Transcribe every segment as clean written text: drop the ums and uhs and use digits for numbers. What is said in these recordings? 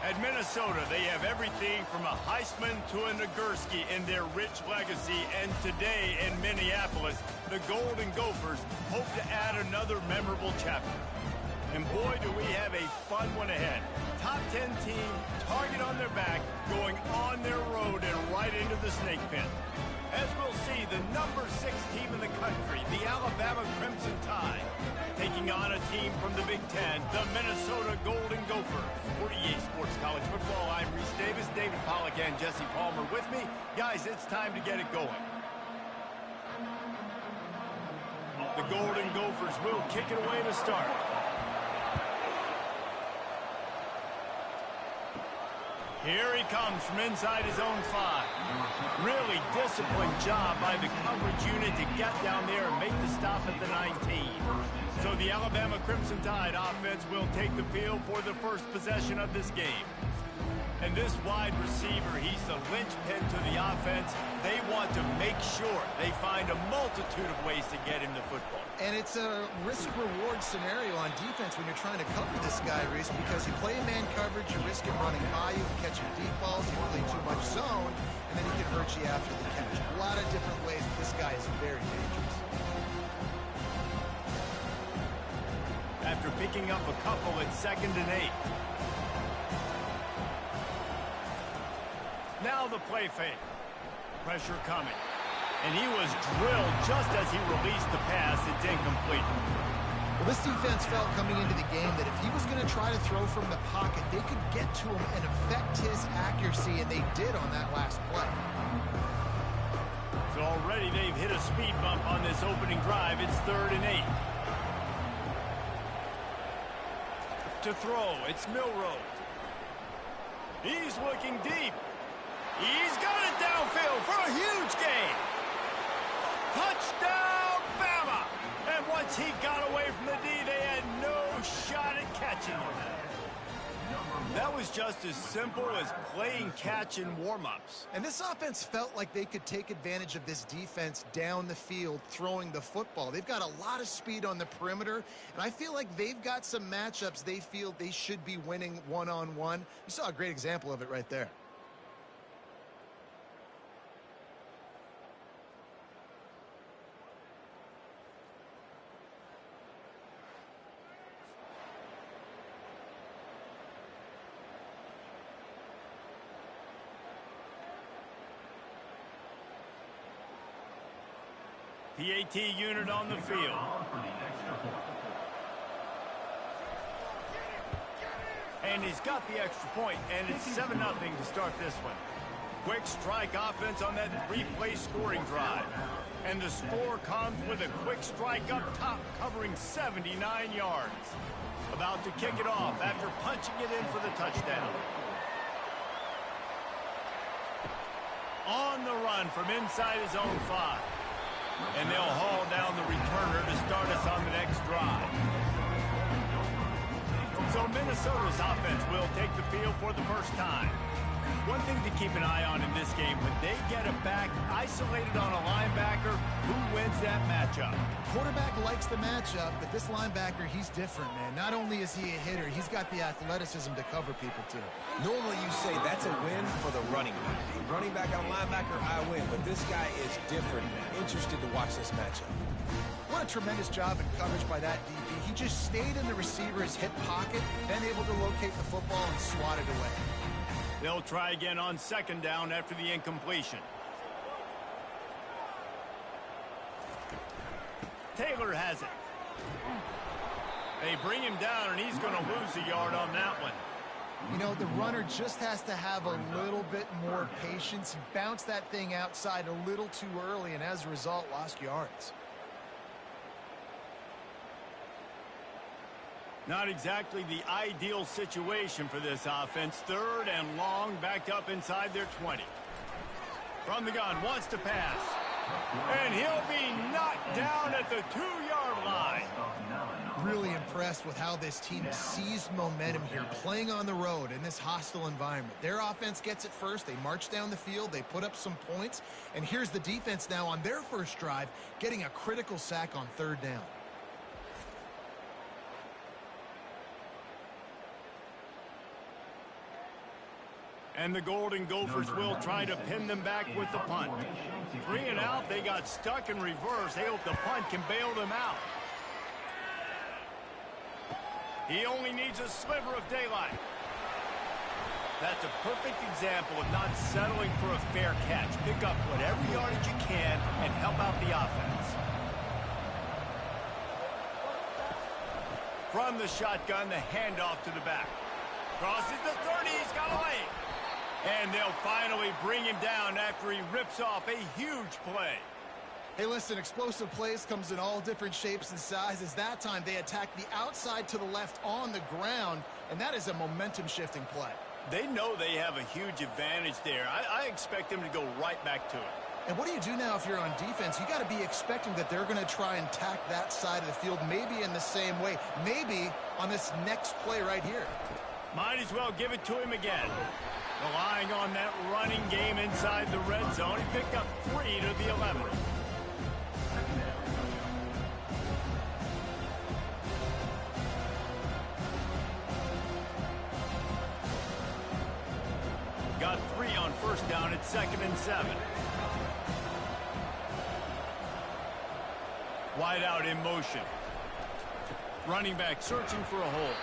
At Minnesota, they have everything from a Heisman to a Nagurski in their rich legacy, and today in Minneapolis, the Golden Gophers hope to add another memorable chapter. And boy, do we have a fun one ahead. Top 10 team, target on their back, going on their road and right into the snake pit. As we'll see, the number 6 team in the country, the Alabama Crimson Tide, taking on a team from the Big Ten, the Minnesota Golden Gophers. For EA Sports College Football, I'm Reese Davis, David Pollack, and Jesse Palmer with me. Guys, it's time to get it going. The Golden Gophers will kick it away to start. Here he comes from inside his own 5. Really disciplined job by the coverage unit to get down there and make the stop at the 19. So the Alabama Crimson Tide offense will take the field for the first possession of this game. And this wide receiver, he's the linchpin to the offense. They want to make sure they find a multitude of ways to get him the football. And it's a risk-reward scenario on defense when you're trying to cover this guy, Reese, because you play man coverage, you risk him running by you, catching deep balls, you play too much zone, and then he can hurt you after the catch. A lot of different ways, but this guy is very dangerous. After picking up a couple, it's 2nd and 8. Now the play fake. Pressure coming. And he was drilled just as he released the pass. It's incomplete. Well, this defense felt coming into the game that if he was going to try to throw from the pocket, they could get to him and affect his accuracy, and they did on that last play. So already they've hit a speed bump on this opening drive. It's 3rd and 8. To throw, it's Milroe. He's looking deep. He's got it downfield for a huge gain. Touchdown, Bama! And once he got away from the D, they had no shot at catching him. That was just as simple as playing catch in warm-ups. And this offense felt like they could take advantage of this defense down the field throwing the football. They've got a lot of speed on the perimeter, and I feel like they've got some matchups they feel they should be winning one-on-one. You saw a great example of it right there. The AT unit on the field. And he's got the extra point, and it's 7-0 to start this one. Quick strike offense on that 3-play scoring drive. And the score comes with a quick strike up top covering 79 yards. About to kick it off after punching it in for the touchdown. On the run from inside his own 5. And they'll haul down the returner to start us on the next drive. So Minnesota's offense will take the field for the first time. One thing to keep an eye on in this game, when they get a back isolated on a linebacker, who wins that matchup? Quarterback likes the matchup, but this linebacker, he's different, man. Not only is he a hitter, he's got the athleticism to cover people, too. Normally you say that's a win for the running back. Running back on linebacker, I win, but this guy is different. Interested to watch this matchup. What a tremendous job in coverage by that DB. He just stayed in the receiver's hip pocket, then able to locate the football and swat it away. They'll try again on 2nd down after the incompletion. Taylor has it. They bring him down, and he's going to lose a yard on that one. You know, the runner just has to have a little bit more patience. He bounced that thing outside a little too early, and as a result, lost yards. Not exactly the ideal situation for this offense. 3rd and long, backed up inside their 20. From the gun, wants to pass. And he'll be knocked down at the 2-yard line. Really impressed with how this team seized momentum here, playing on the road in this hostile environment. Their offense gets it first. They march down the field. They put up some points. And here's the defense now on their first drive, getting a critical sack on 3rd down. And the Golden Gophers will try to pin them back with the punt. 3 and out, they got stuck in reverse. They hope the punt can bail them out. He only needs a sliver of daylight. That's a perfect example of not settling for a fair catch. Pick up whatever yardage you can and help out the offense. From the shotgun, the handoff to the back. Crosses the 30, he's got a lane. And they'll finally bring him down after he rips off a huge play. Hey, listen, explosive plays comes in all different shapes and sizes. That time, they attack the outside to the left on the ground, and that is a momentum-shifting play. They know they have a huge advantage there. I expect them to go right back to it. And what do you do now if you're on defense? You got to be expecting that they're going to try and attack that side of the field, maybe in the same way, maybe on this next play right here. Might as well give it to him again. Relying on that running game inside the red zone, he picked up 3 to the 11. Got 3 on first down at 2nd and 7. Wide out in motion. Running back searching for a hole.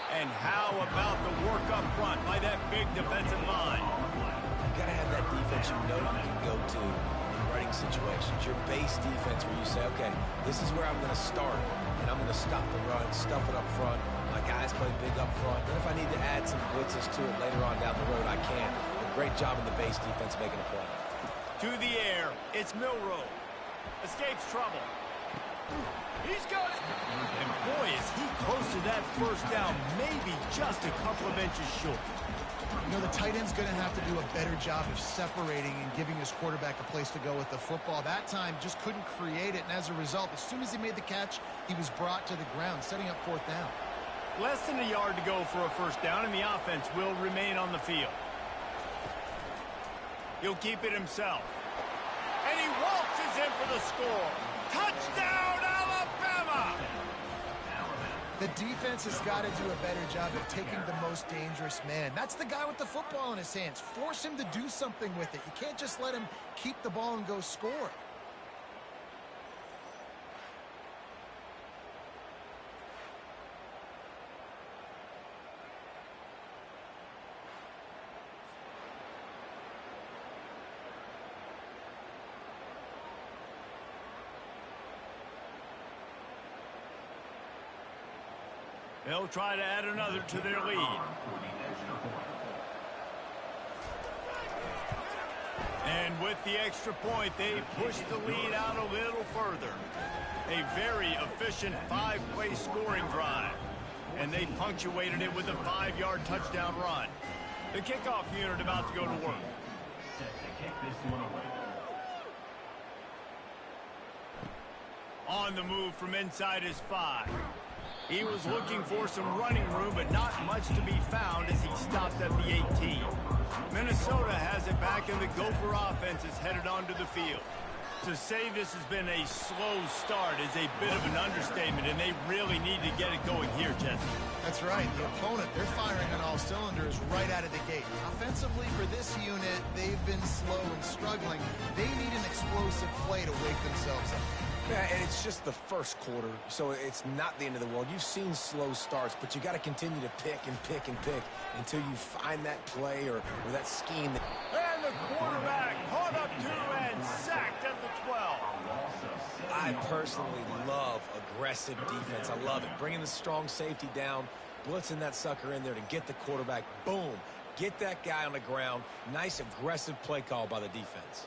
And how about the work up front by that big defensive line? You got to have that defense you know you can go to in running situations. Your base defense where you say, okay, this is where I'm going to start, and I'm going to stop the run, stuff it up front. My guys play big up front. Then if I need to add some blitzes to it later on down the road, I can. A great job in the base defense making a play. To the air, it's Milrow. Escapes trouble. He's got it. And boy, is he close to that first down, maybe just a couple of inches short. You know, the tight end's going to have to do a better job of separating and giving his quarterback a place to go with the football. That time just couldn't create it, and as a result, as soon as he made the catch, he was brought to the ground, setting up 4th down. Less than a yard to go for a first down, and the offense will remain on the field. He'll keep it himself. And he waltzes in for the score. Touchdown, Alabama! The defense has got to do a better job of taking the most dangerous man. That's the guy with the football in his hands. Force him to do something with it. You can't just let him keep the ball and go score. They'll try to add another to their lead. And with the extra point, they push the lead out a little further. A very efficient 5-play scoring drive. And they punctuated it with a 5-yard touchdown run. The kickoff unit about to go to work. On the move from inside his 5. He was looking for some running room, but not much to be found as he stopped at the 18. Minnesota has it back, and the Gopher offense is headed onto the field. To say this has been a slow start is a bit of an understatement, and they really need to get it going here, Jesse. That's right. The opponent, they're firing on all cylinders right out of the gate. Offensively, for this unit, they've been slow and struggling. They need an explosive play to wake themselves up. Yeah, and it's just the first quarter, so it's not the end of the world. You've seen slow starts, but you got to continue to pick and pick and pick until you find that play or that scheme. And the quarterback caught up to and sacked at the 12. I personally love aggressive defense. I love it. Bringing the strong safety down, blitzing that sucker in there to get the quarterback. Boom. Get that guy on the ground. Nice aggressive play call by the defense.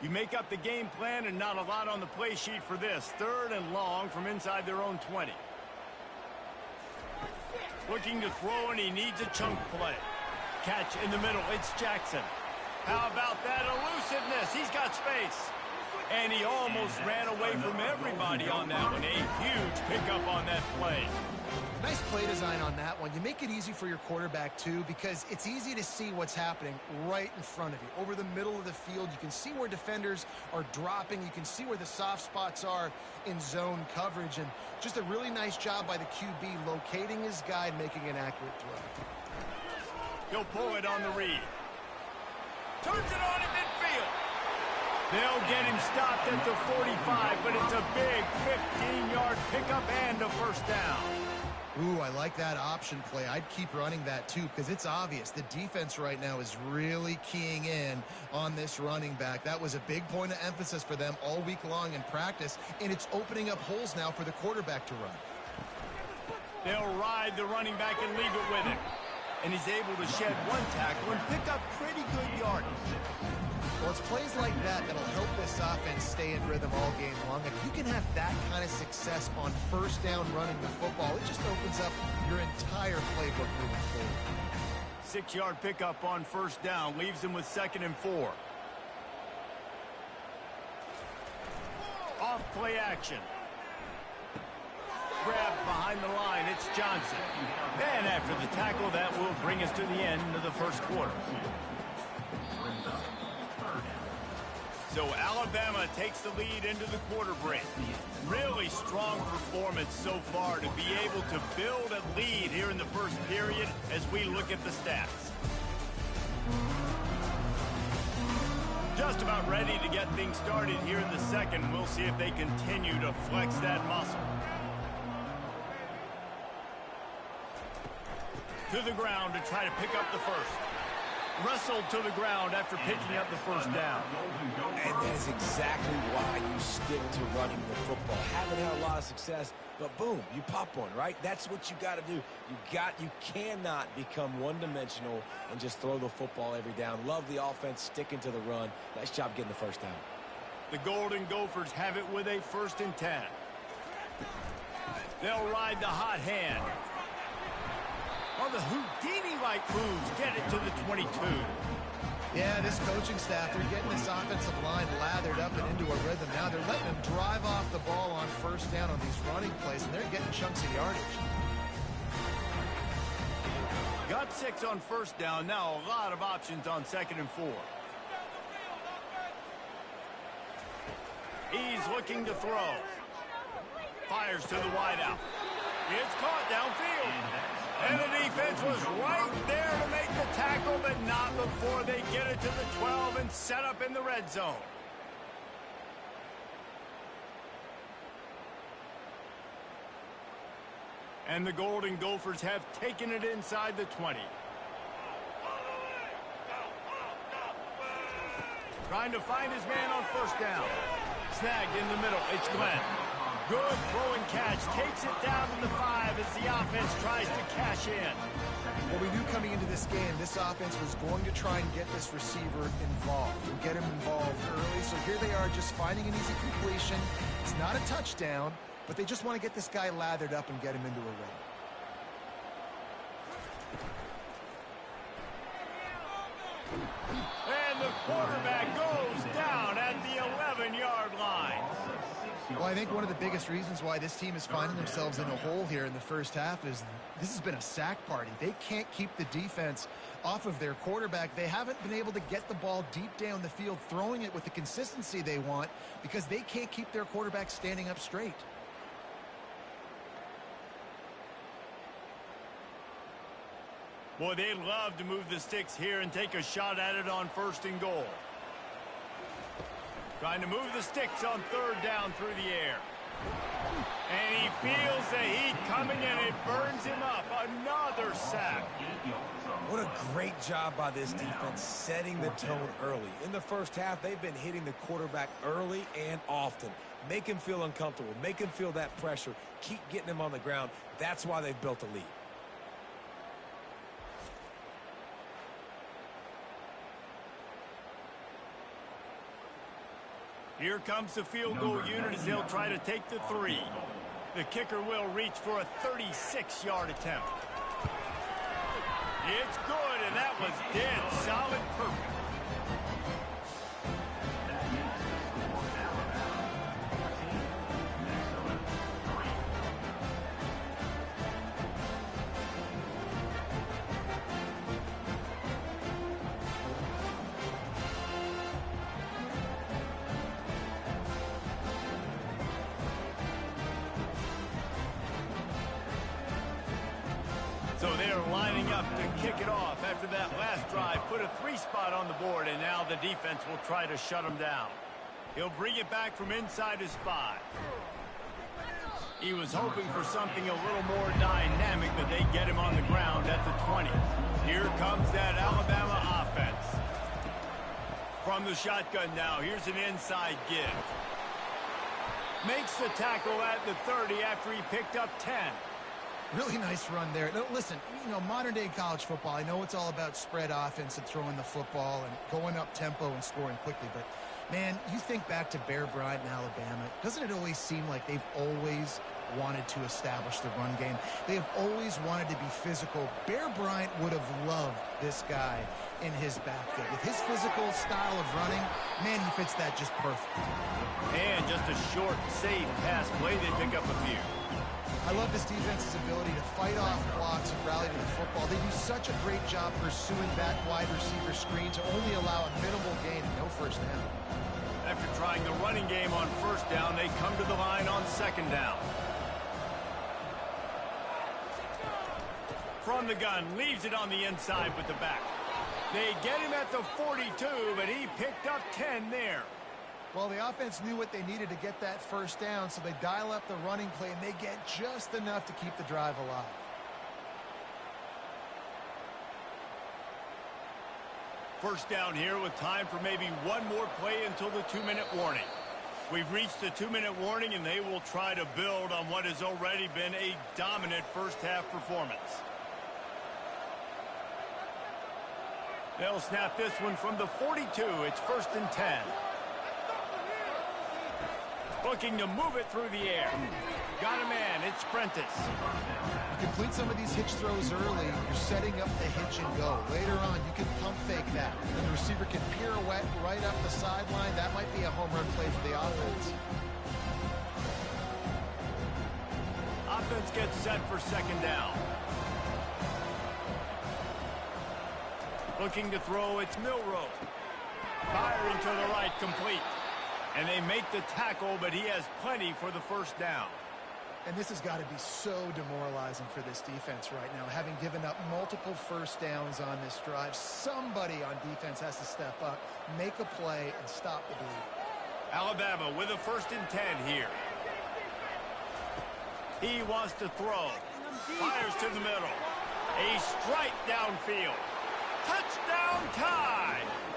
You make up the game plan and not a lot on the play sheet for this. 3rd and long from inside their own 20. Looking to throw, and he needs a chunk play. Catch in the middle. It's Jackson. How about that elusiveness? He's got space. And he almost ran away from everybody on that one. A huge pickup on that play. Nice play design on that one. You make it easy for your quarterback, too, because it's easy to see what's happening right in front of you. Over the middle of the field, you can see where defenders are dropping. You can see where the soft spots are in zone coverage. And just a really nice job by the QB locating his guy and making an accurate throw. He'll pull it on the read. Turns it on in midfield. They'll get him stopped at the 45, but it's a big 15-yard pickup and a first down. Ooh, I like that option play. I'd keep running that, too, because it's obvious. The defense right now is really keying in on this running back. That was a big point of emphasis for them all week long in practice, and it's opening up holes now for the quarterback to run. They'll ride the running back and leave it with him. And he's able to shed one tackle and pick up pretty good yardage. Well, it's plays like that that'll help this offense stay in rhythm all game long. If you can have that kind of success on first down running the football, it just opens up your entire playbook moving forward. 6-yard pickup on first down leaves him with 2nd and 4. Off play action. Grab behind the line, it's Johnson. And after the tackle, that will bring us to the end of the first quarter. So Alabama takes the lead into the quarter break. Really strong performance so far to be able to build a lead here in the first period as we look at the stats. Just about ready to get things started here in the second. We'll see if they continue to flex that muscle. To the ground to try to pick up the first. Wrestled to the ground after picking up the first down. And that's exactly why you stick to running the football. Haven't had a lot of success, but boom, you pop one, right? That's what you got to do. You cannot become one-dimensional and just throw the football every down. Love the offense sticking to the run. Nice job getting the first down. The Golden Gophers have it with a 1st and 10. They'll ride the hot hand. Oh, the Houdini-like moves get it to the 22. Yeah, this coaching staff, they're getting this offensive line lathered up and into a rhythm. Now they're letting them drive off the ball on first down on these running plays, and they're getting chunks of yardage. Got 6 on first down. Now a lot of options on 2nd and 4. He's looking to throw. Fires to the wideout. It's caught downfield. And the defense was right there to make the tackle, but not before they get it to the 12 and set up in the red zone. And the Golden Gophers have taken it inside the 20. Trying to find his man on first down. Snagged in the middle. It's Glenn. Good throwing catch. Takes it down to the 5 as the offense tries to cash in. Well, we knew coming into this game, this offense was going to try and get this receiver involved and get him involved early. So here they are just finding an easy completion. It's not a touchdown, but they just want to get this guy lathered up and get him into a rhythm. And the quarterback goes down at the 11-yard line. Well, I think one of the biggest reasons why this team is finding themselves in a hole here in the first half is this has been a sack party. They can't keep the defense off of their quarterback. They haven't been able to get the ball deep down the field, throwing it with the consistency they want because they can't keep their quarterback standing up straight. Boy, they'd love to move the sticks here and take a shot at it on 1st and goal. Trying to move the sticks on 3rd down through the air. And he feels the heat coming and it burns him up. Another sack. What a great job by this defense setting the tone early. In the first half, they've been hitting the quarterback early and often. Make him feel uncomfortable. Make him feel that pressure. Keep getting him on the ground. That's why they've built a lead. Here comes the field goal unit as they'll try to take the 3. The kicker will reach for a 36-yard attempt. It's good, and that was dead solid perfect. So they're lining up to kick it off after that last drive. Put a 3-spot on the board, and now the defense will try to shut them down. He'll bring it back from inside his 5. He was hoping for something a little more dynamic, but they get him on the ground at the 20. Here comes that Alabama offense. From the shotgun now, here's an inside give. Makes the tackle at the 30 after he picked up 10. Really nice run there. No, listen, you know, modern-day college football, I know it's all about spread offense and throwing the football and going up tempo and scoring quickly, but, man, you think back to Bear Bryant in Alabama, doesn't it always seem like they've always wanted to establish the run game? They have always wanted to be physical. Bear Bryant would have loved this guy in his backfield. With his physical style of running, man, he fits that just perfect. And just a short, safe pass play, they pick up a few. I love this defense's ability to fight off blocks and rally to the football. They do such a great job pursuing back wide receiver screen to only allow a minimal gain and no first down. After trying the running game on first down, they come to the line on second down. From the gun, leaves it on the inside with the back. They get him at the 42, but he picked up 10 there. Well, the offense knew what they needed to get that first down, so they dial up the running play, and they get just enough to keep the drive alive. First down here with time for maybe one more play until the 2-minute warning. We've reached the 2-minute warning, and they will try to build on what has already been a dominant first-half performance. They'll snap this one from the 42. It's 1st and 10. Looking to move it through the air. Got a man. It's Prentice. You complete some of these hitch throws early. You're setting up the hitch and go. Later on, you can pump fake that. And the receiver can pirouette right up the sideline. That might be a home run play for the offense. Offense gets set for second down. Looking to throw, it's Milroe. Firing to the right, complete. And they make the tackle, but he has plenty for the first down. And this has got to be so demoralizing for this defense right now. Having given up multiple first downs on this drive, somebody on defense has to step up, make a play, and stop the bleed. Alabama with a 1st and 10 here. He wants to throw. Fires to the middle. A strike downfield. Touchdown tie!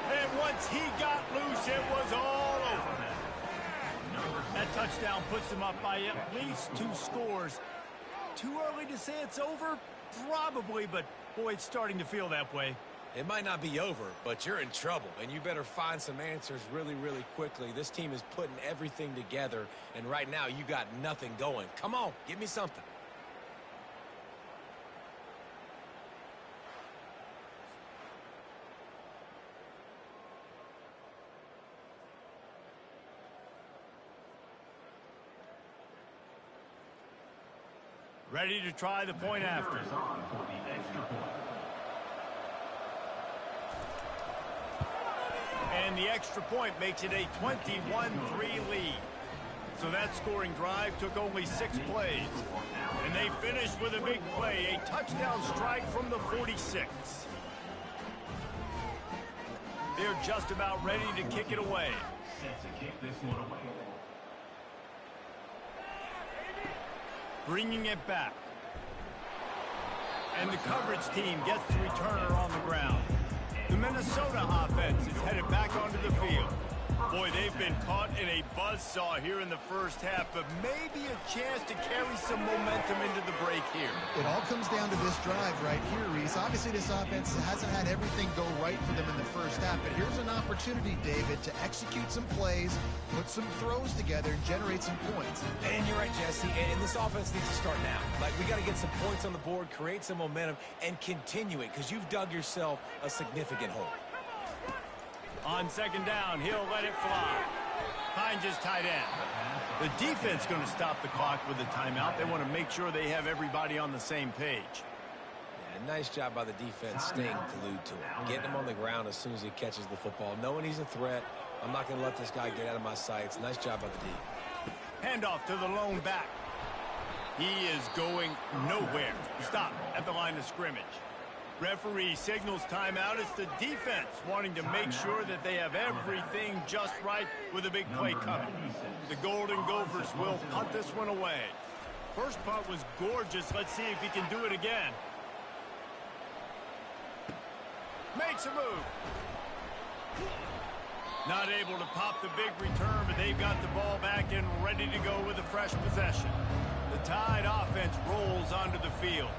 And once he got loose, it was all over. That touchdown puts them up by at least 2 scores. Too early to say it's over? Probably, but boy, it's starting to feel that way. It might not be over, but you're in trouble, and you better find some answers really, really quickly. This team is putting everything together, and right now you got nothing going. Come on, give me something. Ready to try the point after. And the extra point makes it a 21-3 lead. So that scoring drive took only 6 plays. And they finished with a big play, a touchdown strike from the 46. They're just about ready to kick it away. Bringing it back. And the coverage team gets the returner on the ground. The Minnesota offense is headed back onto the field. Boy, they've been caught in a buzzsaw here in the first half, but maybe a chance to carry some momentum into the break here. It all comes down to this drive right here, Reese. Obviously, this offense hasn't had everything go right for them in the first half, but here's an opportunity, David, to execute some plays, put some throws together, and generate some points. And you're right, Jesse, and this offense needs to start now. Like, we got to get some points on the board, create some momentum, and continue it, because you've dug yourself a significant hole. On second down, he'll let it fly. Finds his tight end. The defense going to stop the clock with a timeout. They want to make sure they have everybody on the same page. Yeah, nice job by the defense staying glued to him. Getting him on the ground as soon as he catches the football. Knowing he's a threat, I'm not going to let this guy get out of my sights. Nice job by the D. Handoff to the lone back. He is going nowhere. Stop at the line of scrimmage. Referee signals timeout. It's the defense wanting to make sure that they have everything just right with a big play coming. The Golden Gophers will punt this one away. First punt was gorgeous. Let's see if he can do it again. Makes a move. Not able to pop the big return, but they've got the ball back and ready to go with a fresh possession. The Tide offense rolls onto the field.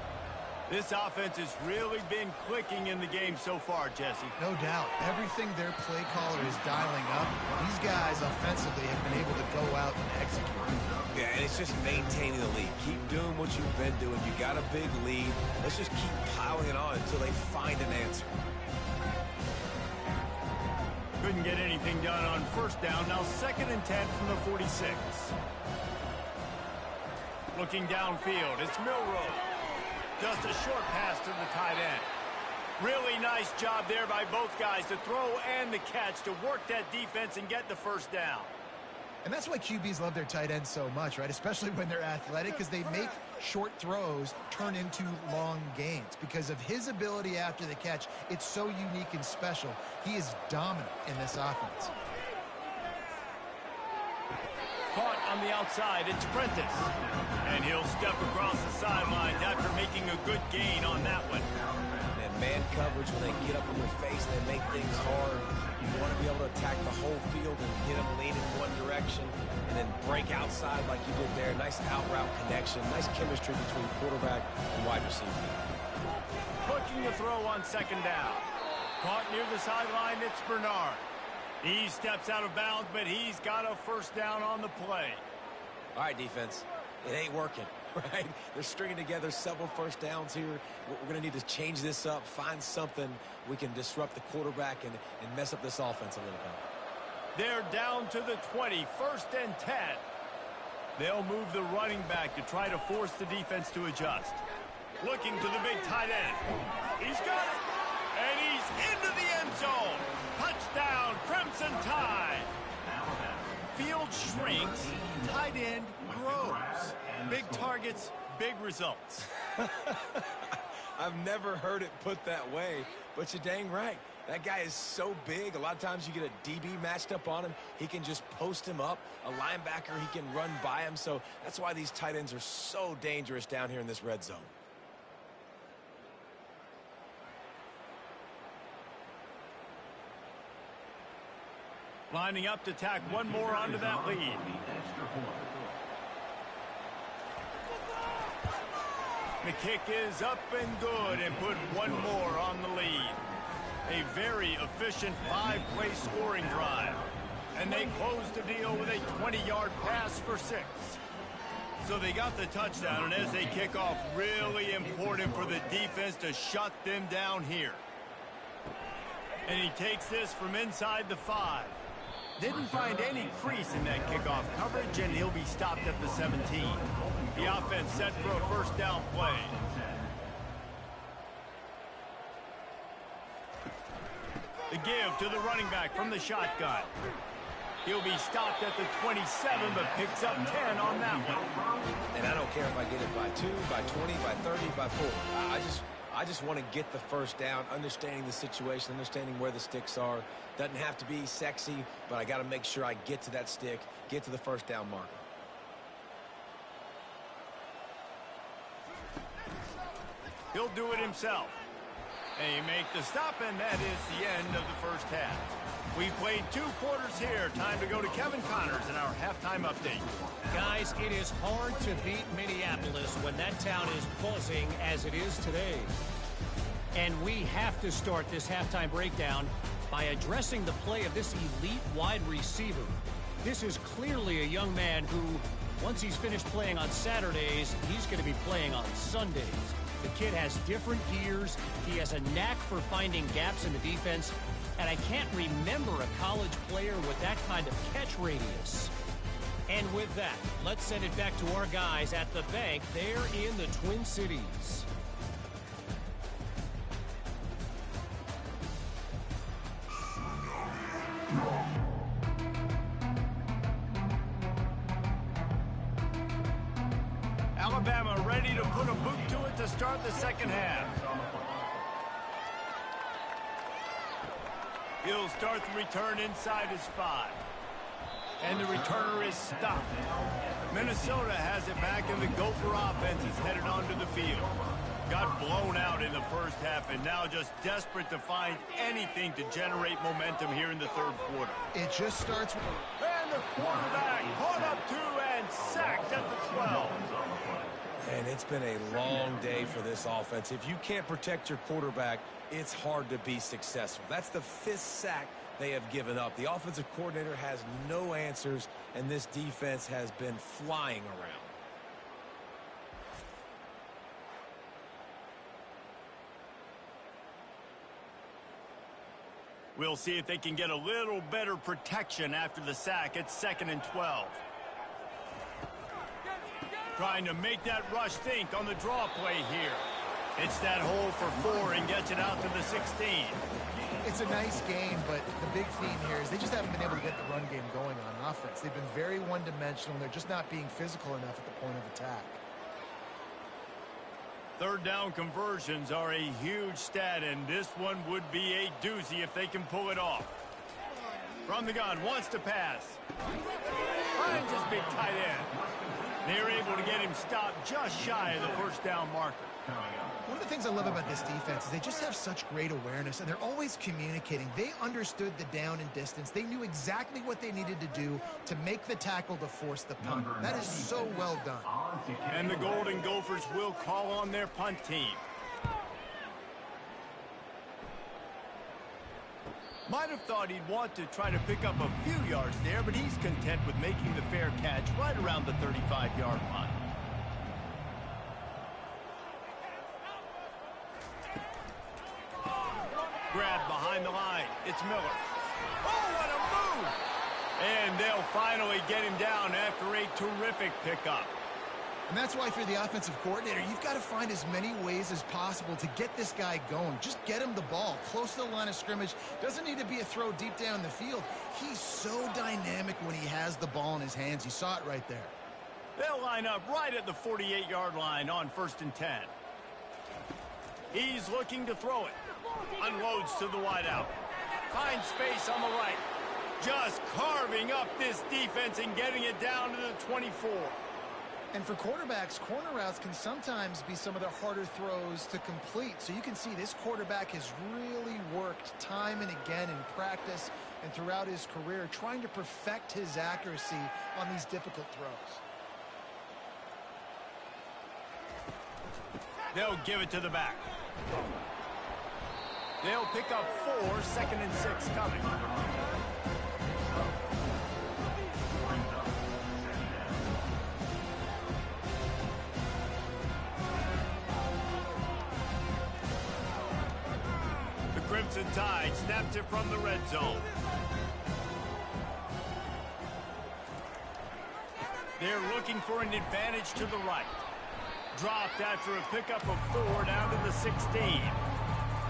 This offense has really been clicking in the game so far, Jesse. No doubt. Everything their play caller is dialing up, these guys offensively have been able to go out and execute. Yeah, and it's just maintaining the lead. Keep doing what you've been doing. You got a big lead. Let's just keep piling it on until they find an answer. Couldn't get anything done on first down. Now 2nd and 10 from the 46. Looking downfield, it's Milroe. Just a short pass to the tight end. Really nice job there by both guys to throw and the catch to work that defense and get the first down. And that's why QBs love their tight ends so much, right? Especially when they're athletic, because they make short throws turn into long gains. Because of his ability after the catch, it's so unique and special. He is dominant in this offense. Caught on the outside, it's Prentice. And he'll step across the sidelines after making a good gain on that one. And man coverage, when they get up in your face, they make things hard. You want to be able to attack the whole field and get them lean in one direction and then break outside like you did there. Nice out route connection, nice chemistry between quarterback and wide receiver. Looking to throw on 2nd down. Caught near the sideline, it's Bernard. He steps out of bounds, but he's got a first down on the play. All right, defense. It ain't working, right? They're stringing together several first downs here. We're going to need to change this up, find something we can disrupt the quarterback and mess up this offense a little bit. They're down to the 20, 1st and 10. They'll move the running back to try to force the defense to adjust. Looking to the big tight end. He's got it. And he's into the end zone. Touchdown, Crimson Tide. Field shrinks, tight end grows. Big targets, big results. I've never heard it put that way, but you're dang right. That guy is so big. A lot of times you get a DB matched up on him. He can just post him up. A linebacker, he can run by him. So that's why these tight ends are so dangerous down here in this red zone. Lining up to tack one more onto that lead. The kick is up and good and put one more on the lead. A very efficient 5-play scoring drive. And they close the deal with a 20-yard pass for 6. So they got the touchdown, and as they kick off, really important for the defense to shut them down here. And he takes this from inside the 5. Didn't find any crease in that kickoff coverage, and he'll be stopped at the 17. The offense set for a first down play. The give to the running back from the shotgun. He'll be stopped at the 27, but picks up 10 on that one. And I don't care if I get it by 2, by 20, by 30, by 40. I just want to get the first down, understanding the situation, understanding where the sticks are. Doesn't have to be sexy, but I got to make sure I get to that stick, get to the first down marker. He'll do it himself. They make the stop, and that is the end of the first half. We played 2 quarters here. Time to go to Kevin Connors in our halftime update. Guys, it is hard to beat Minneapolis when that town is buzzing as it is today. And we have to start this halftime breakdown by addressing the play of this elite wide receiver. This is clearly a young man who, once he's finished playing on Saturdays, he's going to be playing on Sundays. The kid has different gears. He has a knack for finding gaps in the defense. And I can't remember a college player with that kind of catch radius. And with that, let's send it back to our guys at the bank there in the Twin Cities. Alabama to start the second half. He'll start the return inside his 5. And the returner is stopped. Minnesota has it back, and the Gopher offense is headed onto the field. Got blown out in the first half, and now just desperate to find anything to generate momentum here in the third quarter. It just starts with... And the quarterback caught up to and sacked at the 12. And it's been a long day for this offense. If you can't protect your quarterback, it's hard to be successful. That's the 5th sack they have given up. The offensive coordinator has no answers, and this defense has been flying around. We'll see if they can get a little better protection after the sack at 2nd and 12. Trying to make that rush think on the draw play here. It's that hole for 4 and gets it out to the 16. It's a nice game, but the big theme here is they just haven't been able to get the run game going on offense. They've been very one-dimensional. They're just not being physical enough at the point of attack. Third down conversions are a huge stat, and this one would be a doozy if they can pull it off. From the gun, wants to pass. Finds his big tight end. They're able to get him stopped just shy of the first down marker. One of the things I love about this defense is they just have such great awareness, and they're always communicating. They understood the down and distance. They knew exactly what they needed to do to make the tackle to force the punt. That is so well done. And the Golden Gophers will call on their punt team. Might have thought he'd want to try to pick up a few yards there, but he's content with making the fair catch right around the 35-yard line. Grabbed behind the line. It's Miller. Oh, what a move! And they'll finally get him down after a terrific pickup. And that's why, if you're the offensive coordinator, you've got to find as many ways as possible to get this guy going. Just get him the ball close to the line of scrimmage. Doesn't need to be a throw deep down the field. He's so dynamic when he has the ball in his hands. You saw it right there. They'll line up right at the 48-yard line on 1st and 10. He's looking to throw it. Unloads to the wideout. Finds space on the right. Just carving up this defense and getting it down to the 24. And for quarterbacks, corner routes can sometimes be some of the harder throws to complete. So you can see this quarterback has really worked time and again in practice and throughout his career trying to perfect his accuracy on these difficult throws. They'll give it to the back. They'll pick up 4, 2nd and 6 coming. The Crimson Tide snaps it from the red zone. They're looking for an advantage to the right. Dropped after a pickup of 4 down to the 16.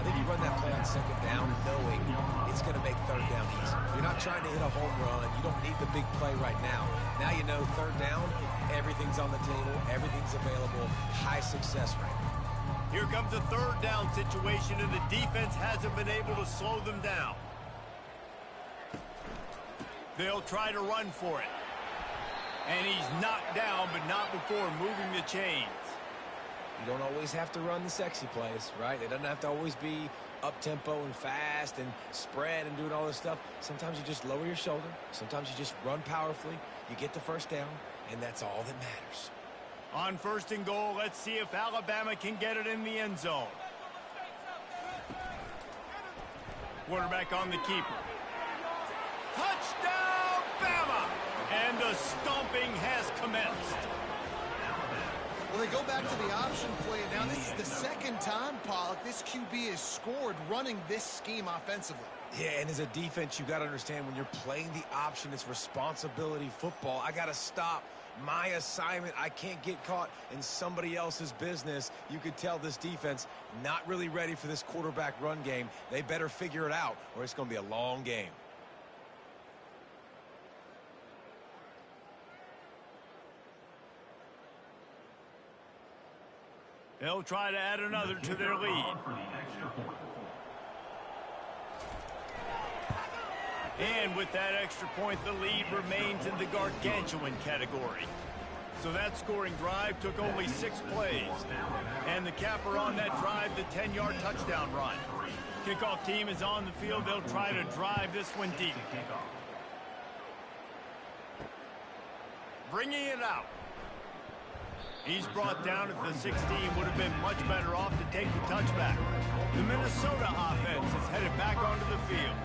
I think you run that play on 2nd down knowing it's going to make 3rd down easy. You're not trying to hit a home run. You don't need the big play right now. Now you know 3rd down, everything's on the table, everything's available, high success rate. Here comes a 3rd down situation, and the defense hasn't been able to slow them down. They'll try to run for it. And he's knocked down, but not before moving the chains. You don't always have to run the sexy plays, right? It doesn't have to always be up-tempo and fast and spread and doing all this stuff. Sometimes you just lower your shoulder. Sometimes you just run powerfully. You get the 1st down, and that's all that matters. On 1st and goal, let's see if Alabama can get it in the end zone. Quarterback on the keeper. Touchdown, Bama! And the stomping has commenced. Well, they go back to the option play. Now, this is the 2nd time, Pollock, this QB has scored running this scheme offensively. Yeah, and as a defense, you got to understand when you're playing the option, it's responsibility football. I got to stop my assignment. I can't get caught in somebody else's business. You could tell this defense not really ready for this quarterback run game. They better figure it out, or it's going to be a long game. They'll try to add another to their lead. And with that extra point, the lead remains in the gargantuan category. So that scoring drive took only 6 plays. And the capper on that drive, the 10-yard touchdown run. Kickoff team is on the field. They'll try to drive this one deep. Bringing it out. He's brought down at the 16. Would have been much better off to take the touchback. The Minnesota offense is headed back onto the field.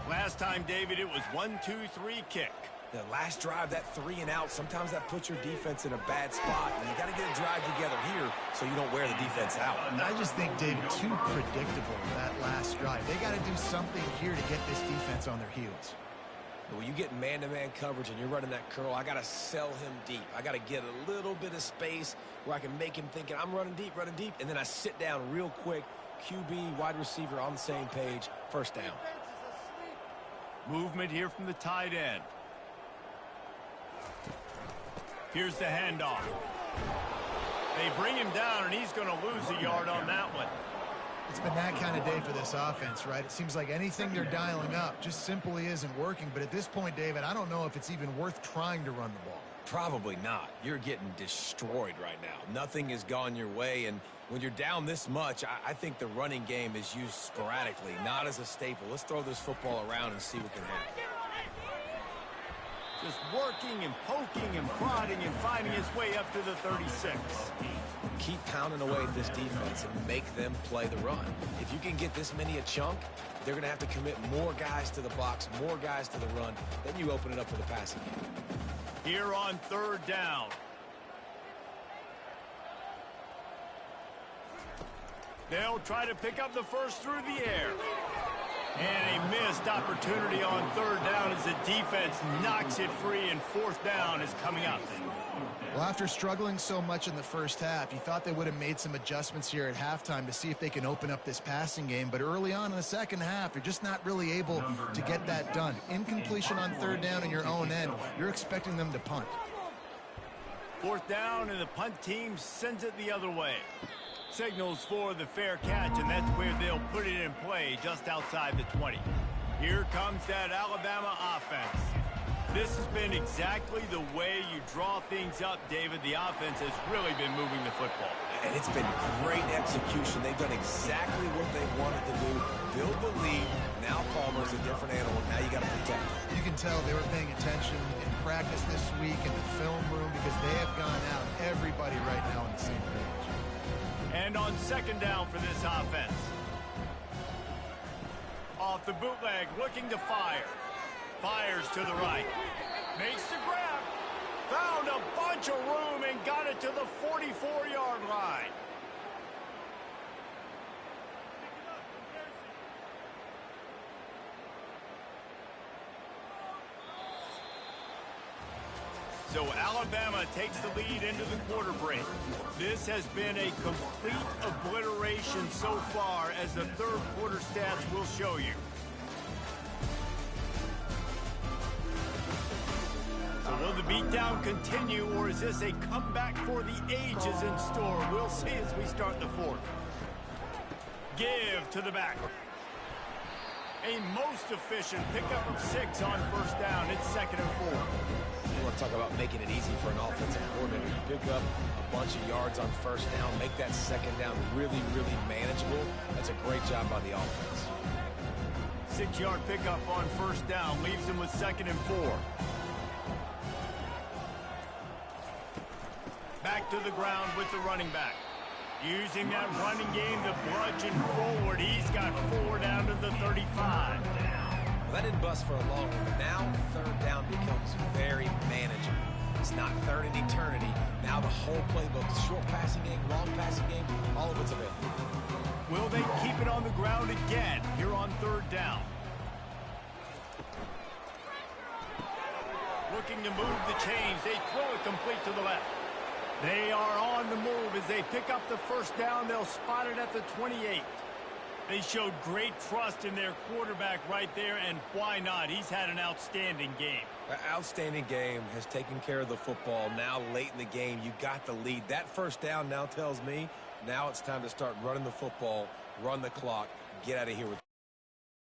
Last time, David, it was 1-2-3 kick. The last drive, that 3 and out, sometimes that puts your defense in a bad spot. And you got to get a drive together here so you don't wear the defense out. I just think, David, too predictable that last drive. They got to do something here to get this defense on their heels. When you get man-to-man coverage and you're running that curl, I got to sell him deep. I got to get a little bit of space where I can make him thinking I'm running deep, and then I sit down real quick. QB, wide receiver on the same page, first down. Movement here from the tight end. Here's the handoff. They bring him down, and he's going to lose a yard on that one. It's been that kind of day for this offense, right? It seems like anything they're dialing up just simply isn't working. But at this point, David, I don't know if it's even worth trying to run the ball. Probably not. You're getting destroyed right now. Nothing has gone your way, and when you're down this much, I think the running game is used sporadically, not as a staple. Let's throw this football around and see what can happen. Just working and poking and prodding and finding his way up to the 36. Keep pounding away at this defense and make them play the run. If you can get this many a chunk, they're going to have to commit more guys to the box, more guys to the run. Then you open it up for the passing game. Here on 3rd down. They'll try to pick up the first through the air. And a missed opportunity on 3rd down as the defense knocks it free, and 4th down is coming up. Well, after struggling so much in the first half, you thought they would have made some adjustments here at halftime to see if they can open up this passing game. But early on in the second half, you're just not really able to get that done. Incompletion on 3rd down in your own end, you're expecting them to punt. 4th down, and the punt team sends it the other way. Signals for the fair catch, and that's where they'll put it in play, just outside the 20. Here comes that Alabama offense. This has been exactly the way you draw things up, David. The offense has really been moving the football. And it's been great execution. They've done exactly what they wanted to do. Build the lead. Now Palmer's a different animal. Now you got to protect him. You can tell they were paying attention in practice this week in the film room because they have gone out, everybody right now on the same page. And on 2nd down for this offense. Off the bootleg, looking to fire. Fires to the right. Makes the grab. Found a bunch of room and got it to the 44-yard line. So Alabama takes the lead into the quarter break. This has been a complete obliteration so far, as the 3rd quarter stats will show you. So will the beatdown continue, or is this a comeback for the ages in store? We'll see as we start the 4th. Give to the back. A most efficient pickup of 6 on 1st down. It's 2nd and 4. You want to talk about making it easy for an offensive coordinator. You pick up a bunch of yards on 1st down, make that 2nd down really, really manageable. That's a great job by the offense. 6-yard pickup on 1st down leaves him with 2nd and 4. Back to the ground with the running back. Using that running game to bludgeon forward. He's got 4 down to the 35. Well, that didn't bust for a long one, but now 3rd down becomes very manageable. It's not 3rd and eternity. Now the whole playbook, short passing game, long passing game, all of it's available. Will they keep it on the ground again here on 3rd down? Looking to move the chains. They throw it complete to the left. They are on the move as they pick up the 1st down. They'll spot it at the 28. They showed great trust in their quarterback right there, and why not? He's had an outstanding game. An outstanding game, has taken care of the football. Now late in the game, you got the lead. That first down now tells me now it's time to start running the football, run the clock, get out of here with